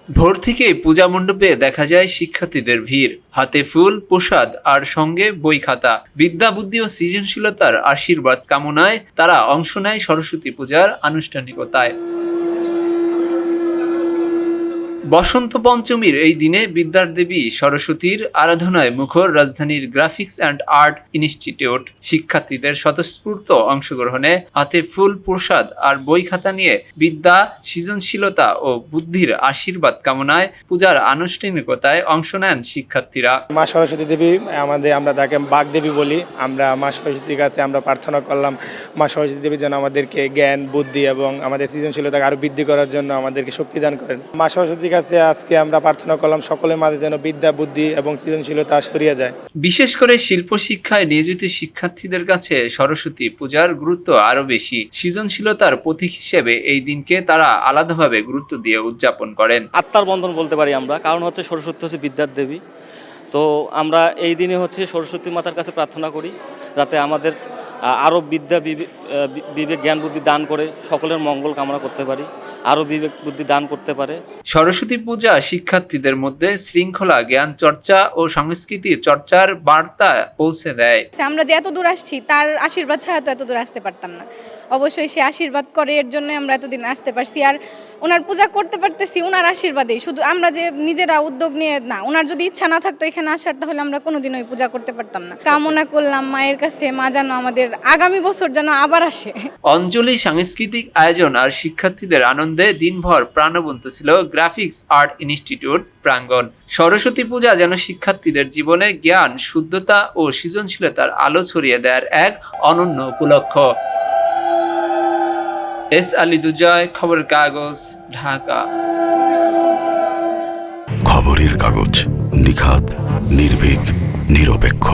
ভোর থেকেই পূজা মণ্ডপে দেখা যায় শিক্ষার্থীদের ভিড়, হাতে ফুল, প্রসাদ আর সঙ্গে বই খাতা। বিদ্যা, বুদ্ধি ও সৃজনশীলতার আশীর্বাদ কামনায় তারা অংশ নেয় সরস্বতী পূজার আনুষ্ঠানিকতায়। বসন্ত পঞ্চমীর এই দিনে বিদ্যার দেবী সরস্বতীর আরাধনায় মুখর রাজধানীর গ্রাফিক্স অ্যান্ড আর্ট ইনস্টিটিউট। শিক্ষার্থীদের স্বতঃস্ফূর্ত অংশগ্রহণে হাতে ফুল, প্রসাদ আর বই খাতা নিয়ে বিদ্যা, সৃজনশীলতা ও বুদ্ধির আশীর্বাদ কামনায় পূজার আনুষ্ঠানিকতায় অংশ নেন শিক্ষার্থীরা। মা সরস্বতী দেবী আমরা তাকে বাগদেবী বলি। আমরা মা সরস্বতীর কাছে আমরা প্রার্থনা করলাম মা সরস্বতী দেবী যেন আমাদেরকে জ্ঞান, বুদ্ধি এবং আমাদের সৃজনশীলতাকে আরো বৃদ্ধি করার জন্য আমাদেরকে শক্তি দান করেন। মা সরস্বতীর কাছে আজকে আমরা প্রার্থনা করলাম সকলের মাঝে যেন বিদ্যা, বুদ্ধি এবং সৃজনশীলতা ছড়িয়ে যায়। বিশেষ করে শিল্প শিক্ষায় নিয়োজিত শিক্ষার্থীদের কাছে সরস্বতী পূজার গুরুত্ব আরো বেশি। সৃজনশীলতার প্রতীক হিসেবে এই দিনকে তারা আলাদাভাবে গুরুত্ব দিয়ে উদযাপন করেন। আত্মার বন্ধন বলতে পারি আমরা, কারণ হচ্ছে সরস্বতী হচ্ছে বিদ্যার দেবী। তো আমরা এই দিনে হচ্ছে সরস্বতী মাতার কাছে প্রার্থনা করি যাতে আমাদের আরও বিদ্যা, বিবেক, জ্ঞান, বুদ্ধি দান করে সকলের মঙ্গল কামনা করতে পারি, আরও বিবেক বুদ্ধি দান করতে পারে। সরস্বতী পূজা শিক্ষার্থীদের মধ্যে শৃঙ্খলা, জ্ঞান চর্চা ও সংস্কৃতি চর্চার বার্তা পৌঁছে দেয়। আমরা যে এত দূর আসছি তার আশীর্বাদ ছাড়া তো এত দূর আসতে পারতাম না। অবশ্যই সে আশীর্বাদ করে, এর জন্য আমরা এতদিন আসতে পারছি। আর ওনার পূজা করতে পারতেছি ওনার আশীর্বাদেই। শুধু আমরা যে নিজেরা উদ্যোগ নিয়ে না, ওনার যদি ইচ্ছা না থাকতো এখানে আসার, তাহলে আমরা কোনোদিন ওই পূজা করতে পারতাম না। কামনা করলাম মায়ের কাছে, মা যেন আমাদের আগামী বছর যেন আবার আসে। অঞ্জলি সাংস্কৃতিক আয়োজন আর শিক্ষার্থীদের আনন্দে দিনভর প্রাণবন্ত ছিল গ্রাফিক্স আর্ট ইনস্টিটিউট প্রাঙ্গণ। সরস্বতী পূজা যেন শিক্ষার্থীদের জীবনে জ্ঞান, শুদ্ধতা ও সৃজনশীলতার আলো ছড়িয়ে দেওয়ার এক অনন্য উপলক্ষ। এস আলী দুজয়, খবরের কাগজ, ঢাকা। খবরের কাগজ, নিখাত, নির্ভীক, নিরপেক্ষ।